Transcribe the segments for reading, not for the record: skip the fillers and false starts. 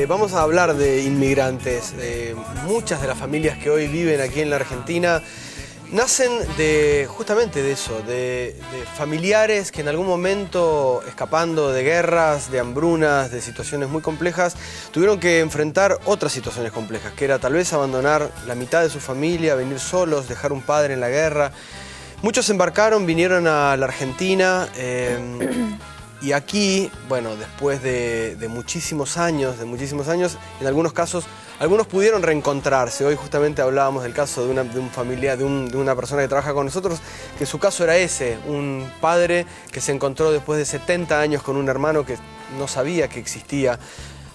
Vamos a hablar de inmigrantes. Muchas de las familias que hoy viven aquí en la Argentina nacen justamente de eso, de familiares que en algún momento, escapando de guerras, de hambrunas, de situaciones muy complejas, tuvieron que enfrentar otras situaciones complejas, que era tal vez abandonar la mitad de su familia, venir solos, dejar un padre en la guerra. Muchos embarcaron, vinieron a la Argentina. Y aquí, bueno, después de muchísimos años, en algunos casos, algunos pudieron reencontrarse. Hoy justamente hablábamos del caso de un familiar, de una persona que trabaja con nosotros, que su caso era ese, un padre que se encontró después de 70 años con un hermano que no sabía que existía.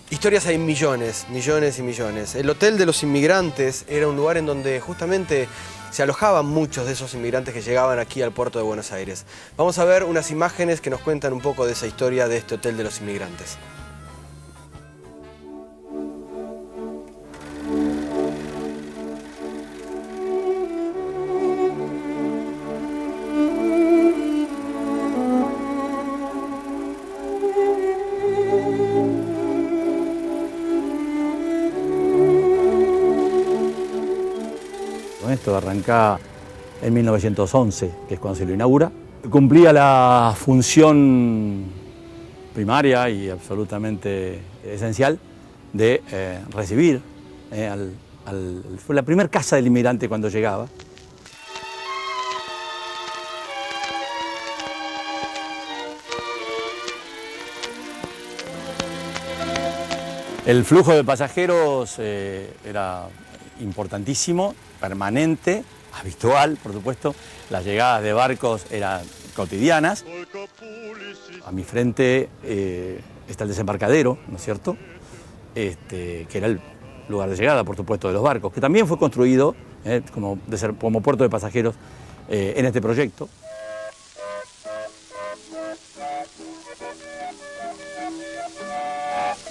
Historias hay millones, millones y millones. El Hotel de los Inmigrantes era un lugar en donde justamente se alojaban muchos de esos inmigrantes que llegaban aquí al puerto de Buenos Aires. Vamos a ver unas imágenes que nos cuentan un poco de esa historia de este Hotel de los Inmigrantes. Esto arrancaba en 1911, que es cuando se lo inaugura. Cumplía la función primaria y absolutamente esencial de recibir fue la primera casa del inmigrante cuando llegaba. El flujo de pasajeros era importantísimo, permanente, habitual, por supuesto. Las llegadas de barcos eran cotidianas. A mi frente está el desembarcadero, ¿no es cierto? Que era el lugar de llegada, por supuesto, de los barcos, que también fue construido como puerto de pasajeros en este proyecto.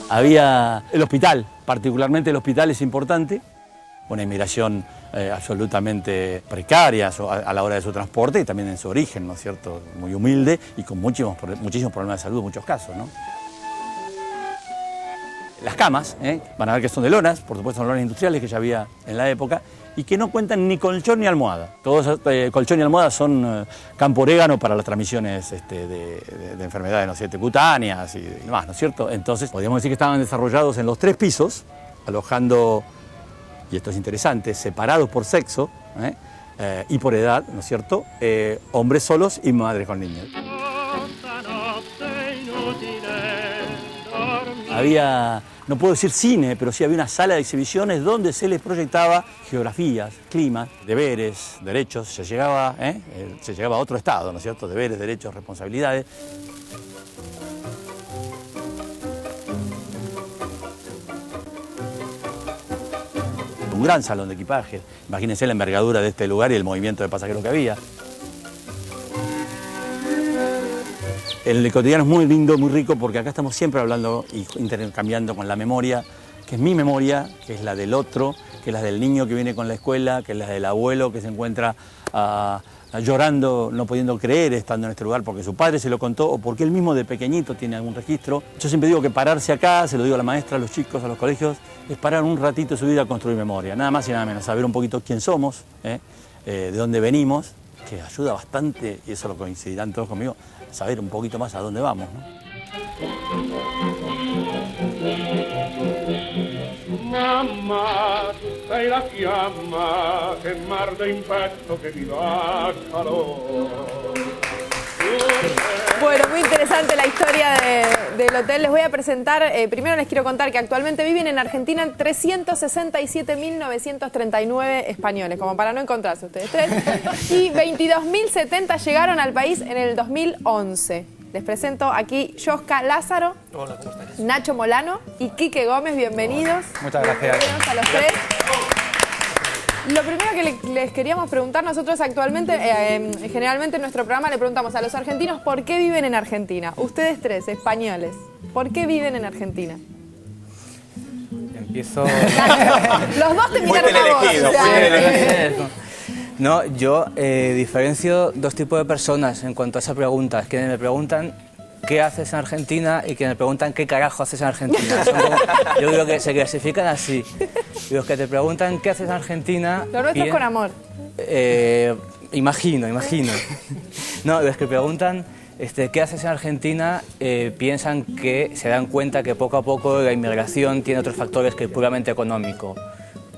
Había el hospital, particularmente el hospital es importante. Una inmigración absolutamente precaria a la hora de su transporte y también en su origen, ¿no es cierto? Muy humilde y con muchísimos problemas de salud en muchos casos, ¿no? Las camas, van a ver que son de lonas, por supuesto son lonas industriales que ya había en la época y que no cuentan ni colchón ni almohada. Todos colchón y almohada son campo orégano para las transmisiones de enfermedades, no sé, cutáneas y demás, ¿no es cierto? Entonces podríamos decir que estaban desarrollados en los 3 pisos, alojando, y esto es interesante, separados por sexo y por edad, ¿no es cierto? Hombres solos y madres con niños. Había, no puedo decir cine, pero sí había una sala de exhibiciones donde se les proyectaba geografías, climas, deberes, derechos. Se llegaba a otro estado, ¿no es cierto? Deberes, derechos, responsabilidades. Un gran salón de equipaje. Imagínense la envergadura de este lugar y el movimiento de pasajeros que había. El cotidiano es muy lindo, muy rico, porque acá estamos siempre hablando y intercambiando con la memoria, que es mi memoria, que es la del otro, que es la del niño que viene con la escuela, que es la del abuelo que se encuentra llorando, no pudiendo creer estando en este lugar porque su padre se lo contó o porque él mismo de pequeñito tiene algún registro. Yo siempre digo que pararse acá, se lo digo a la maestra, a los chicos, a los colegios, es parar un ratito de su vida a construir memoria, nada más y nada menos, saber un poquito quién somos, de dónde venimos, que ayuda bastante, y eso lo coincidirán todos conmigo, saber un poquito más a dónde vamos, ¿no? Mamma, tu sei la fiamma che marde in petto che mi dà calor. Bueno, muy interesante la historia del hotel. Les voy a presentar, primero les quiero contar que actualmente viven en Argentina 367.939 españoles, como para no encontrarse ustedes tres, y 22.070 llegaron al país en el 2011. Les presento aquí Yoska Lázaro, hola, ¿cómo estás? Nacho Molano y Quique Gómez, bienvenidos. Muchas gracias. Bienvenidos a los tres. Lo primero que les queríamos preguntar nosotros actualmente, generalmente en nuestro programa le preguntamos a los argentinos por qué viven en Argentina. Ustedes tres, españoles, ¿por qué viven en Argentina? Empiezo... Los dos te miraron a vos. O sea, No, yo diferencio dos tipos de personas en cuanto a esa pregunta. Es que me preguntan ¿qué haces en Argentina? Y que me preguntan ¿qué carajo haces en Argentina? Yo creo que se clasifican así. Y los que te preguntan ¿qué haces en Argentina? Lo nuestro es con amor. Imagino. No, los que preguntan ¿qué haces en Argentina? Piensan que se dan cuenta que poco a poco la inmigración tiene otros factores que el puramente económico.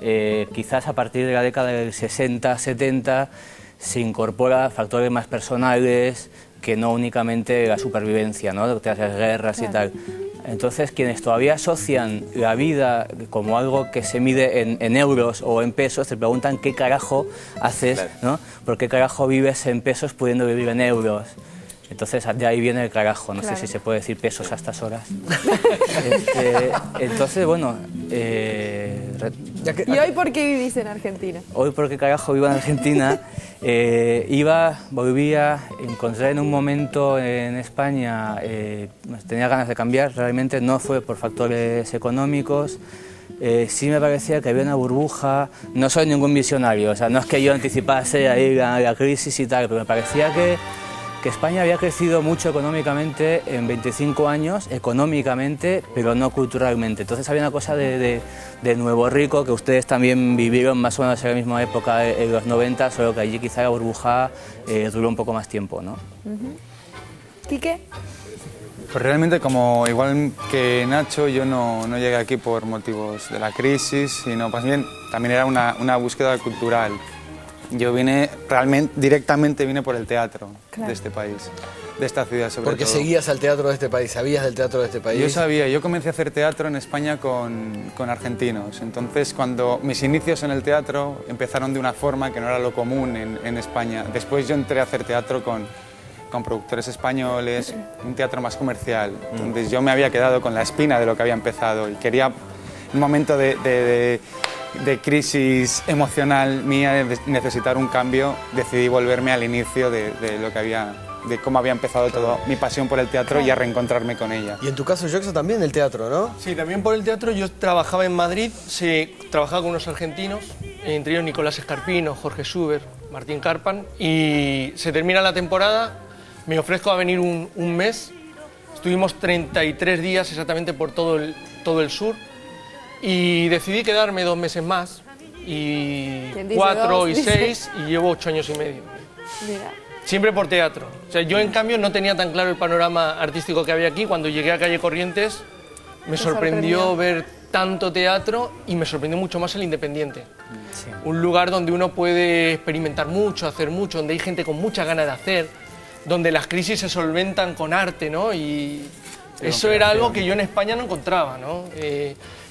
Quizás a partir de la década del 60-70 se incorpora factores más personales que no únicamente la supervivencia, ¿no? Las guerras y tal. Entonces, quienes todavía asocian la vida como algo que se mide en euros o en pesos, te preguntan qué carajo haces, ¿no? ¿Por qué carajo vives en pesos pudiendo vivir en euros? Entonces, de ahí viene el carajo, no sé si se puede decir pesos a estas horas. Entonces, bueno... ¿Y hoy por qué vivís en Argentina? Hoy, ¿por qué carajo vivo en Argentina? Volvía, encontré en un momento en España, tenía ganas de cambiar, realmente no fue por factores económicos. Sí me parecía que había una burbuja, no soy ningún visionario, o sea, no es que yo anticipase ahí la crisis y tal, pero me parecía que España había crecido mucho económicamente en 25 años, económicamente, pero no culturalmente. Entonces había una cosa de nuevo rico que ustedes también vivieron más o menos en la misma época, en los 90, solo que allí quizá la burbuja duró un poco más tiempo, ¿no? ¿Quique? Pues realmente, como igual que Nacho, yo no llegué aquí por motivos de la crisis, sino más bien también era una búsqueda cultural. Yo vine, directamente vine por el teatro de este país, de esta ciudad sobre todo. Porque seguías al teatro de este país, ¿sabías del teatro de este país? Yo sabía, yo comencé a hacer teatro en España con argentinos. Entonces, cuando mis inicios en el teatro empezaron de una forma que no era lo común en España. Después yo entré a hacer teatro con productores españoles, un teatro más comercial. Entonces yo me había quedado con la espina de lo que había empezado y quería un momento de crisis emocional mía, de necesitar un cambio, decidí volverme al inicio de lo que de cómo había empezado todo mi pasión por el teatro y a reencontrarme con ella. Y en tu caso, Joxo, también el teatro, ¿no? Sí, también por el teatro. Yo trabajaba en Madrid, trabajaba con unos argentinos, entre ellos Nicolás Escarpino, Jorge Schubert, Martín Carpan, y se termina la temporada, me ofrezco a venir un mes, estuvimos 33 días exactamente por todo el sur, y decidí quedarme 2 meses más, y 4 y 6, y llevo 8 años y medio. Mira. Siempre por teatro. O sea, yo en cambio no tenía tan claro el panorama artístico que había aquí. Cuando llegué a Calle Corrientes me sorprendió ver tanto teatro y me sorprendió mucho más el Independiente. Sí. Un lugar donde uno puede experimentar mucho, hacer mucho, donde hay gente con muchas ganas de hacer, donde las crisis se solventan con arte, ¿no? Y eso era algo que yo en España no encontraba, ¿no?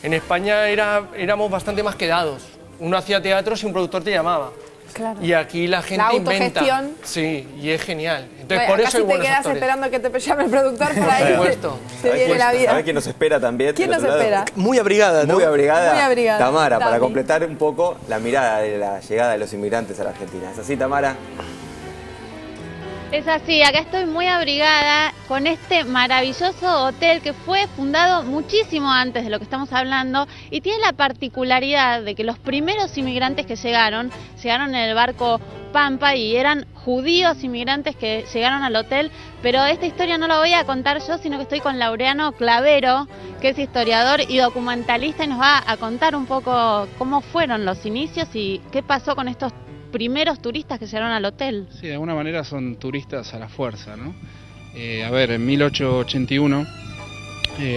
En España éramos bastante más quedados. Uno hacía teatro si un productor te llamaba. Claro. Y aquí la gente inventa. Sí, y es genial. Entonces, por eso hay buenos buenos quedas actores. esperando que te llame el productor por ahí. Por supuesto. Se viene la vida. ¿Sabés quién nos espera también? ¿Quién nos espera? Muy abrigada, ¿no? Muy abrigada. Muy abrigada. Tamara, para Dami. completar un poco la mirada de la llegada de los inmigrantes a la Argentina. ¿Es así, Tamara? Es así, acá estoy muy abrigada con este maravilloso hotel que fue fundado muchísimo antes de lo que estamos hablando y tiene la particularidad de que los primeros inmigrantes que llegaron en el barco Pampa y eran judíos inmigrantes que llegaron al hotel, pero esta historia no la voy a contar yo, sino que estoy con Laureano Clavero, que es historiador y documentalista y nos va a contar un poco cómo fueron los inicios y qué pasó con estos primeros turistas que llegaron al hotel. Sí, de alguna manera son turistas a la fuerza, ¿no? En 1881,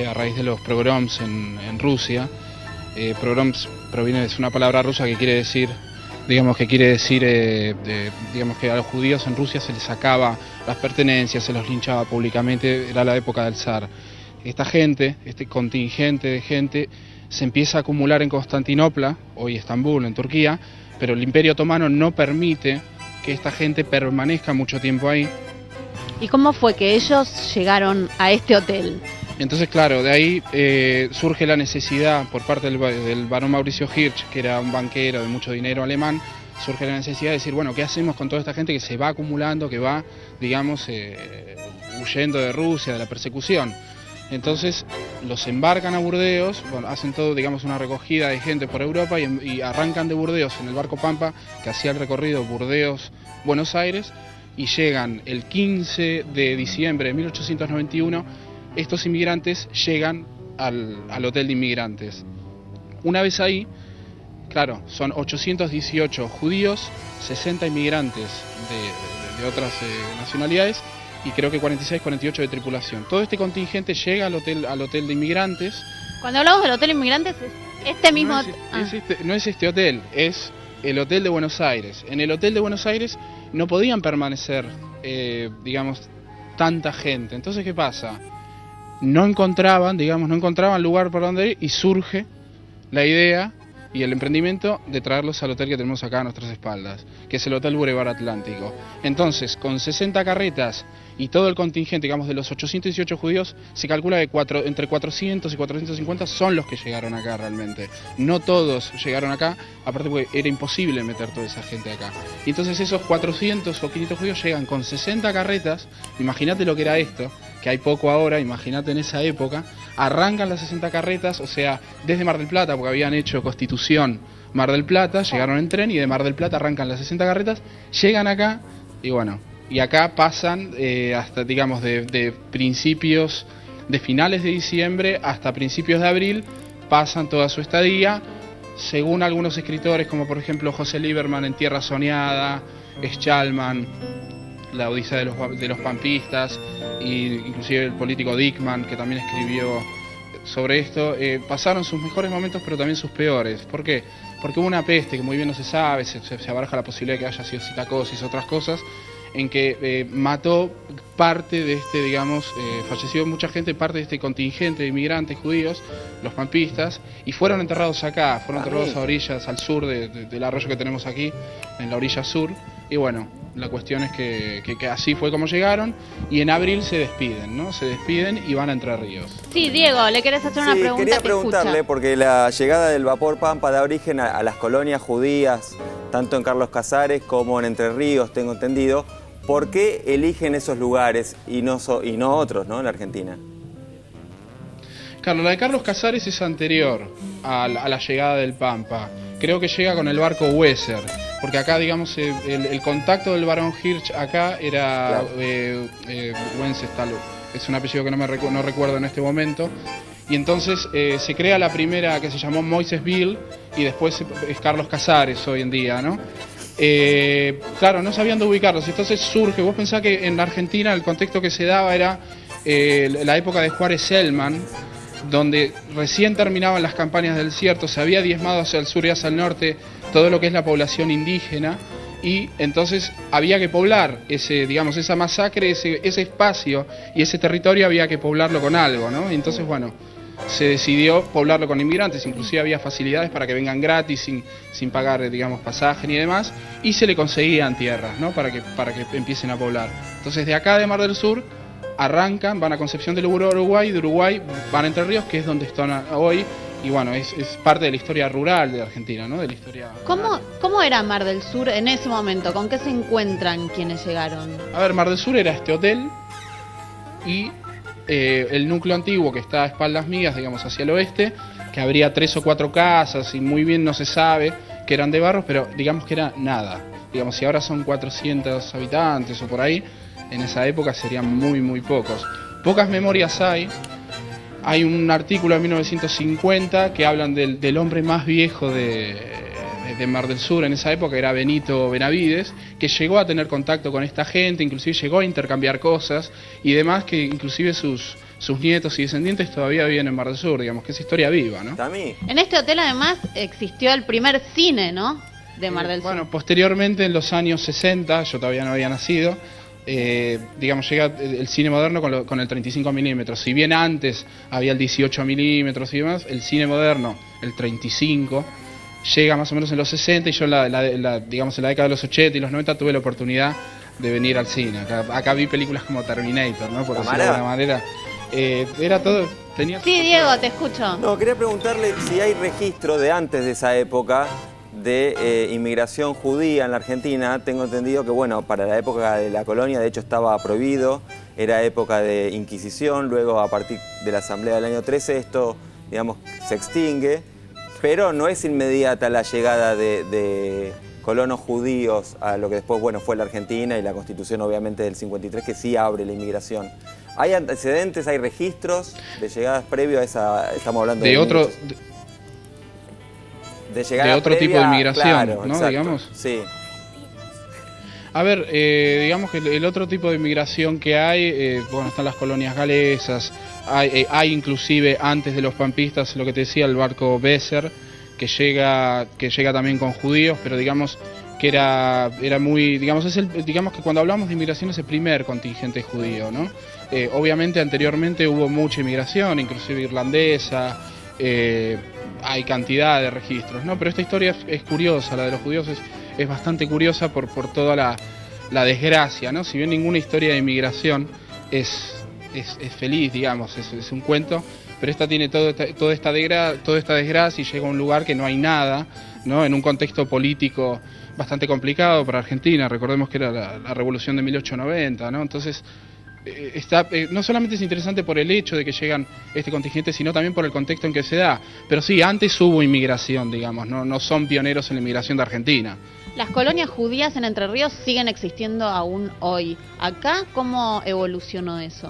a raíz de los pogroms en Rusia, pogroms proviene de una palabra rusa que quiere decir, digamos que a los judíos en Rusia se les sacaba las pertenencias, se los linchaba públicamente, era la época del zar. Esta gente, este contingente de gente, se empieza a acumular en Constantinopla, hoy Estambul, en Turquía, pero el Imperio Otomano no permite que esta gente permanezca mucho tiempo ahí. ¿Y cómo fue que ellos llegaron a este hotel? Entonces, claro, de ahí surge la necesidad por parte del barón Mauricio Hirsch, que era un banquero de mucho dinero alemán, surge la necesidad de decir, bueno, ¿qué hacemos con toda esta gente que se va acumulando, que va, digamos, huyendo de Rusia, de la persecución? Entonces los embarcan a Burdeos, bueno, hacen todo, digamos, una recogida de gente por Europa y arrancan de Burdeos en el barco Pampa, que hacía el recorrido Burdeos-Buenos Aires, y llegan el 15 de diciembre de 1891, estos inmigrantes llegan al hotel de inmigrantes. Una vez ahí, claro, son 818 judíos, 60 inmigrantes de otras nacionalidades y creo que 46, 48 de tripulación. Todo este contingente llega al hotel de inmigrantes. Cuando hablamos del hotel de inmigrantes, es este mismo... No es este hotel, es el hotel de Buenos Aires. En el hotel de Buenos Aires no podían permanecer, digamos, tanta gente. Entonces, ¿qué pasa? No encontraban lugar para donde ir y surge la idea y el emprendimiento de traerlos al hotel que tenemos acá a nuestras espaldas, que es el Hotel Boulevard Atlántico. Entonces, con 60 carretas y todo el contingente, digamos, de los 818 judíos, se calcula que entre 400 y 450 son los que llegaron acá realmente. No todos llegaron acá, aparte porque era imposible meter toda esa gente acá. Y entonces esos 400 o 500 judíos llegan con 60 carretas, imagínate lo que era esto, que hay poco ahora, imagínate en esa época, arrancan las 60 carretas, o sea, desde Mar del Plata, porque habían hecho Constitución Mar del Plata, llegaron en tren y de Mar del Plata arrancan las 60 carretas, llegan acá y bueno, y acá pasan hasta, digamos, de principios, de finales de diciembre hasta principios de abril, pasan toda su estadía, según algunos escritores, como por ejemplo José Lieberman en Tierra Soñada, Schalman, La Odisea de los Pampistas, e inclusive el político Dickman, que también escribió sobre esto, pasaron sus mejores momentos, pero también sus peores. ¿Por qué? Porque hubo una peste que muy bien no se sabe, se abaraja la posibilidad de que haya sido citacosis, otras cosas, en que mató parte de este, digamos, falleció mucha gente, parte de este contingente de inmigrantes judíos, los pampistas, y fueron enterrados acá, fueron enterrados a orillas, al sur del arroyo que tenemos aquí, en la orilla sur, y bueno, la cuestión es que así fue como llegaron, y en abril se despiden, ¿no? Se despiden y van a Entre Ríos. Sí, Diego, ¿le querés hacer una pregunta? Quería preguntarle, porque la llegada del vapor Pampa da origen a las colonias judías, tanto en Carlos Casares como en Entre Ríos, tengo entendido. ¿Por qué eligen esos lugares y no otros, ¿no? En la Argentina? Carlos, la de Carlos Casares es anterior a la llegada del Pampa. Creo que llega con el barco Weser, porque acá, digamos, el contacto del barón Hirsch acá era Wenceslao, es un apellido que no recuerdo en este momento. Y entonces se crea la primera que se llamó Moisesville y después es Carlos Casares hoy en día, ¿no? Claro, no sabían dónde ubicarlos, entonces surge, vos pensás que en Argentina el contexto que se daba era la época de Juárez Selman, donde recién terminaban las campañas del desierto, se había diezmado hacia el sur y hacia el norte todo lo que es la población indígena, y entonces había que poblar esa masacre, ese espacio y ese territorio había que poblarlo con algo, ¿no? Y entonces, bueno, se decidió poblarlo con inmigrantes, inclusive había facilidades para que vengan gratis, sin pagar, digamos, pasaje ni demás, y se le conseguían tierras, ¿no? Para que empiecen a poblar. Entonces, de acá de Mar del Sur arrancan, van a Concepción del Uruguay, de Uruguay van a Entre Ríos, que es donde están hoy, y bueno, es parte de la historia rural de Argentina, ¿no? De la historia. ¿Cómo era Mar del Sur en ese momento? ¿Con qué se encuentran quienes llegaron? A ver, Mar del Sur era este hotel y el núcleo antiguo que está a espaldas mías, digamos, hacia el oeste, que habría 3 o 4 casas y muy bien no se sabe que eran de barro, pero digamos que era nada. Digamos, si ahora son 400 habitantes o por ahí, en esa época serían muy, muy pocos. Pocas memorias hay. Hay un artículo de 1950 que hablan del hombre más viejo de Mar del Sur en esa época, era Benito Benavides, que llegó a tener contacto con esta gente, inclusive llegó a intercambiar cosas y demás, que inclusive sus nietos y descendientes todavía viven en Mar del Sur, digamos que es historia viva, ¿no? En este hotel además existió el primer cine, ¿no? De Mar del Sur. Bueno, posteriormente en los años 60, yo todavía no había nacido, digamos, llega el cine moderno con el 35 milímetros. Si bien antes había el 18 milímetros y demás, el cine moderno, el 35, llega más o menos en los 60 y yo digamos en la década de los 80 y los 90 tuve la oportunidad de venir al cine. Acá vi películas como Terminator, ¿no? Por decirlo de alguna manera. Era todo... Sí, Diego, te escucho. No, quería preguntarle si hay registro de antes de esa época de inmigración judía en la Argentina. Tengo entendido que, bueno, para la época de la colonia, de hecho, estaba prohibido, era época de Inquisición, luego a partir de la Asamblea del año 13 esto, digamos, se extingue, pero no es inmediata la llegada de colonos judíos a lo que después, bueno, fue la Argentina y la Constitución obviamente del 53 que sí abre la inmigración. ¿Hay antecedentes, hay registros de llegadas previo a esa, estamos hablando de otro... De llegada de otro previa, tipo de inmigración, claro, ¿no? Exacto, Digamos. Sí. A ver, digamos que el otro tipo de inmigración que hay, bueno, están las colonias galesas, hay inclusive antes de los pampistas, lo que te decía, el barco Besser, que llega también con judíos, pero digamos que era muy, digamos que cuando hablamos de inmigración es el primer contingente judío, ¿no? Obviamente anteriormente hubo mucha inmigración, inclusive irlandesa, hay cantidad de registros, ¿no? Pero esta historia es curiosa, la de los judíos es bastante curiosa por toda la desgracia, ¿no? Si bien ninguna historia de inmigración es feliz, digamos, es un cuento, pero esta tiene toda esta desgracia y llega a un lugar que no hay nada, ¿no? En un contexto político bastante complicado para Argentina. Recordemos que era la revolución de 1890, ¿no? Entonces no solamente es interesante por el hecho de que llegan este contingente, sino también por el contexto en que se da. Pero sí, antes hubo inmigración, digamos, no son pioneros en la inmigración de Argentina. Las colonias judías en Entre Ríos siguen existiendo aún hoy. ¿Acá cómo evolucionó eso?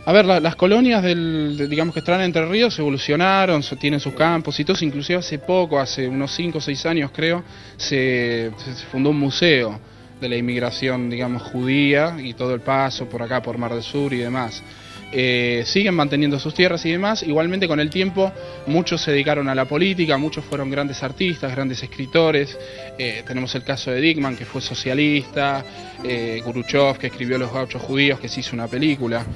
A ver, las colonias digamos que están en Entre Ríos evolucionaron, tienen sus campos y todo. Inclusive hace poco, hace unos 5 o 6 años creo, se fundó un museo de la inmigración, digamos, judía y todo el paso por acá, por Mar del Sur y demás. Siguen manteniendo sus tierras y demás. Igualmente con el tiempo muchos se dedicaron a la política, muchos fueron grandes artistas, grandes escritores. Tenemos el caso de Dickman, que fue socialista, Khrushchev, que escribió Los Gauchos Judíos, que se hizo una película,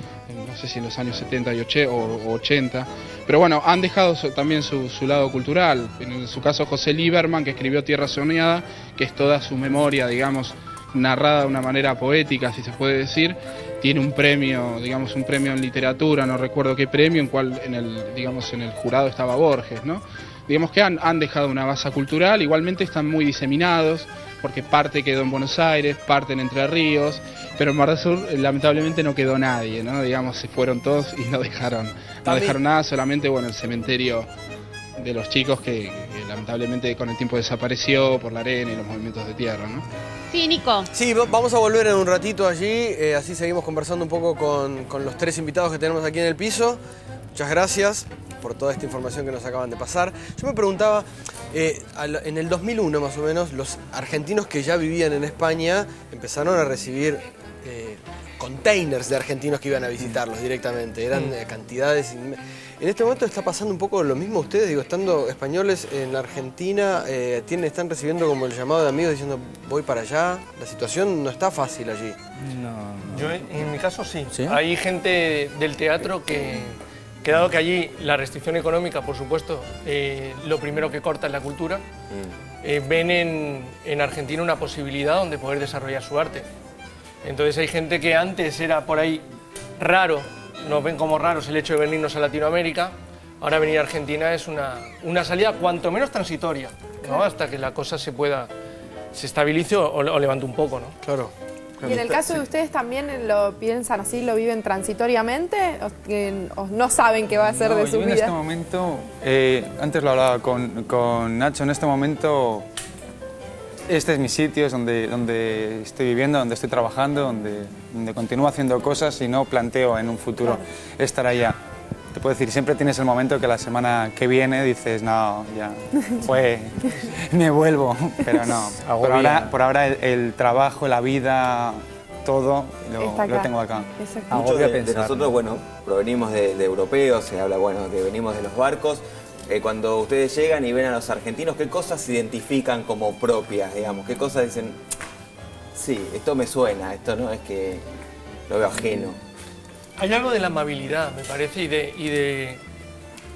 no sé si en los años 70 o 80, pero bueno, han dejado también su lado cultural. En su caso José Lieberman, que escribió Tierra Soñada, que es toda su memoria, digamos, narrada de una manera poética, si se puede decir. Tiene un premio, digamos, un premio en literatura, no recuerdo qué premio, en el jurado estaba Borges, ¿no? Digamos que han dejado una base cultural, igualmente están muy diseminados, porque parte quedó en Buenos Aires, parte en Entre Ríos, pero en Mar del Sur lamentablemente no quedó nadie, ¿no? Digamos, se fueron todos y no dejaron nada, solamente, bueno, el cementerio de los chicos que lamentablemente con el tiempo desapareció por la arena y los movimientos de tierra, ¿no? Sí, Nico. Sí, vamos a volver en un ratito allí, así seguimos conversando un poco con los 3 invitados que tenemos aquí en el piso. Muchas gracias por toda esta información que nos acaban de pasar. Yo me preguntaba, en el 2001 más o menos, los argentinos que ya vivían en España empezaron a recibir containers de argentinos que iban a visitarlos directamente, eran cantidades. En este momento está pasando un poco lo mismo ustedes, digo, estando españoles en la Argentina, están recibiendo como el llamado de amigos diciendo voy para allá, la situación no está fácil allí. No. Yo en mi caso sí. Hay gente del teatro que dado que allí la restricción económica, por supuesto, lo primero que corta es la cultura, ven en Argentina una posibilidad donde poder desarrollar su arte. Entonces hay gente que antes era por ahí raro, nos ven como raros el hecho de venirnos a Latinoamérica, ahora venir a Argentina es una salida cuanto menos transitoria, ¿no? Hasta que la cosa se estabilice o levante un poco, ¿no? Claro. ¿Y en el caso de ustedes también lo piensan así, lo viven transitoriamente o no saben qué va a ser de su vida? En este momento, antes lo hablaba con Nacho, en este momento este es mi sitio, es donde estoy viviendo, donde estoy trabajando, donde continúo haciendo cosas y no planteo en un futuro estar allá. Te puedo decir, siempre tienes el momento que la semana que viene dices, no, ya fue, me vuelvo, pero no. Por ahora el trabajo, la vida, todo lo tengo acá. Muchos de nosotros, bueno, provenimos de europeos, se habla, bueno, que venimos de los barcos. Cuando ustedes llegan y ven a los argentinos, ¿qué cosas se identifican como propias, digamos? ¿Qué cosas dicen, sí, esto me suena, esto no es que lo veo ajeno? Hay algo de la amabilidad, me parece,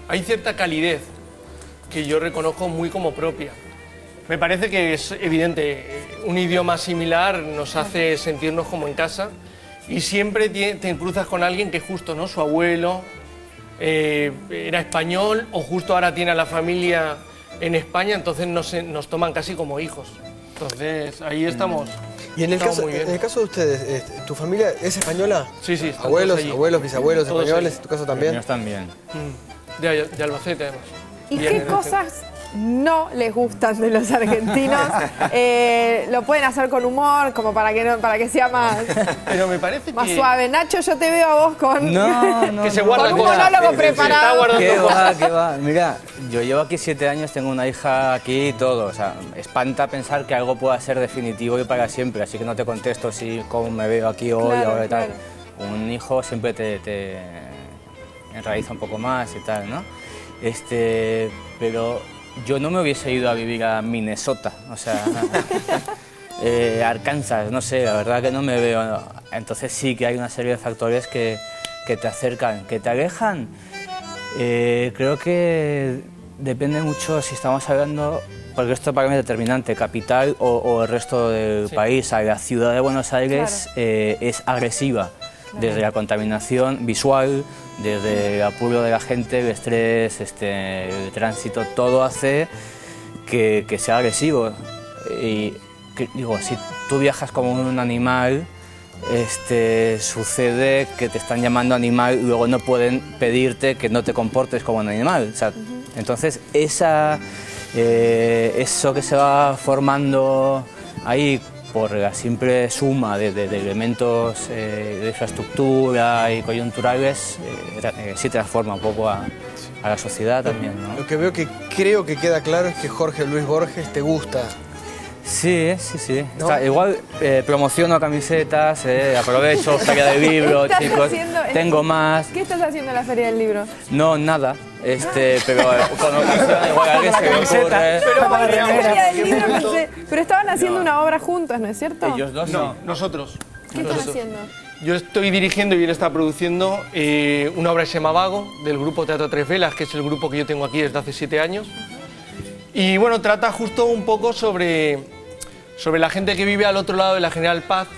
hay cierta calidez que yo reconozco muy como propia. Me parece que es evidente, un idioma similar nos hace sentirnos como en casa y siempre te cruzas con alguien que justo, ¿no? Su abuelo era español o justo ahora tiene a la familia en España, entonces nos toman casi como hijos. Entonces ahí estamos. Y en el caso de ustedes, ¿tu familia es española? Sí, sí. Abuelos, bisabuelos españoles, ¿en tu caso también? Ellos también. De Albacete, además. ¿Y qué cosas no les gustan de los argentinos. Lo pueden hacer con humor, como para que sea más, Pero me parece más que... suave. Nacho, yo te veo a vos con, No, que se guarda con un cosas. monólogo Se está preparado. guardando cosas. ¿Qué va? Mira, yo llevo aquí 7 años, tengo una hija aquí y todo. O sea, espanta pensar que algo pueda ser definitivo y para siempre. Así que no te contesto si cómo me veo aquí hoy, Claro, ahora y tal. claro. Un hijo siempre te enraiza un poco más y tal, ¿no? Pero yo no me hubiese ido a vivir a Minnesota, o sea, Arkansas, no sé, la verdad que no me veo. Entonces sí que hay una serie de factores que te acercan, que te alejan. Creo que depende mucho si estamos hablando, porque esto para mí es determinante, capital o el resto del país. La ciudad de Buenos Aires es agresiva, desde la contaminación visual, desde el apuro de la gente, el estrés, el tránsito, todo hace que sea agresivo. Y digo, si tú viajas como un animal, sucede que te están llamando animal y luego no pueden pedirte que no te comportes como un animal. O sea, entonces eso que se va formando ahí por la simple suma de elementos de infraestructura y coyunturales, sí transforma un poco a la sociedad también, ¿no? Lo que veo que creo que queda claro es que Jorge Luis Borges te gusta. Sí. ¿No? Igual promociono camisetas, aprovecho, feria de libros, ¿Qué estás chicos, haciendo? tengo más. ¿Qué estás haciendo en la Feria del Libro? No, nada, pero con ocasión igual a alguien se me ocurre. La Feria del Libro, pensé, pero estaban haciendo una obra juntos, ¿no es cierto? Ellos dos No, nosotros. ¿Qué están haciendo? Yo estoy dirigiendo y él está produciendo una obra que se llama Vago, del grupo Teatro Tres Velas, que es el grupo que yo tengo aquí desde hace 7 años. Y bueno, trata justo un poco sobre la gente que vive al otro lado de la General Paz,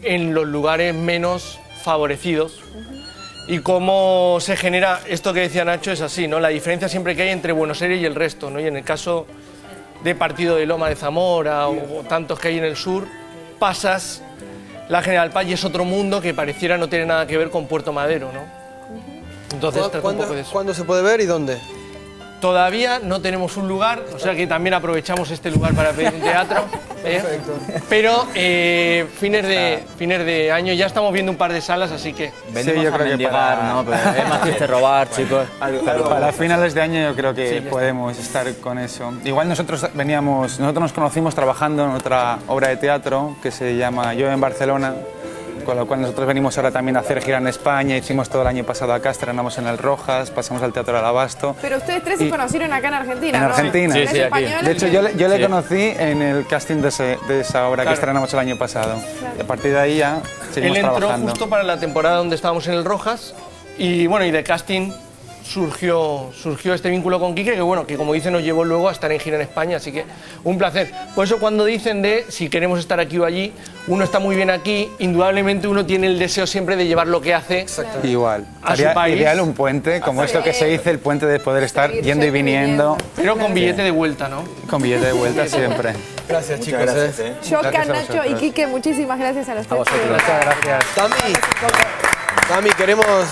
en los lugares menos favorecidos. Y cómo se genera, esto que decía Nacho es así, ¿no? La diferencia siempre que hay entre Buenos Aires y el resto, ¿no? Y en el caso de Partido de Loma de Zamora o tantos que hay en el sur, pasas la General Paz y es otro mundo que pareciera no tener nada que ver con Puerto Madero, ¿no? Entonces trata un poco de eso. ¿Cuándo se puede ver y dónde? Todavía no tenemos un lugar, o sea que también aprovechamos este lugar para pedir un teatro. Perfecto. Pero fines de año ya estamos viendo un par de salas, así que... Venimos yo a creo que mendigar, ¿no? Pero es más triste robar, chicos. Para finales de año yo creo que podemos estar con eso. Igual nosotros nos conocimos trabajando en otra obra de teatro que se llama Yo en Barcelona, con lo cual nosotros venimos ahora también a hacer gira en España, hicimos todo el año pasado acá, estrenamos en el Rojas, pasamos al Teatro del Abasto. Pero ustedes tres se conocieron acá en Argentina, En ¿no? Argentina. Sí, ¿Tres sí, aquí. españoles? De hecho, yo le conocí en el casting de esa obra que estrenamos el año pasado. Y a partir de ahí ya Él seguimos entró trabajando. justo para la temporada donde estábamos en el Rojas y bueno, y de casting surgió este vínculo con Quique, que bueno, que como dice nos llevó luego a estar en gira en España, así que un placer. Por eso cuando dicen de si queremos estar aquí o allí, uno está muy bien aquí, indudablemente uno tiene el deseo siempre de llevar lo que hace Igual. a su Haría país, ideal un puente, como esto que se dice, el puente de poder estar yendo y viniendo, pero con billete de vuelta, ¿no? con billete de vuelta siempre. Gracias, chicos. Gracias, Yoka, Gracias a Nacho y vosotros. Quique, muchísimas gracias a los tres. vosotros. Muchas gracias. Tami, queremos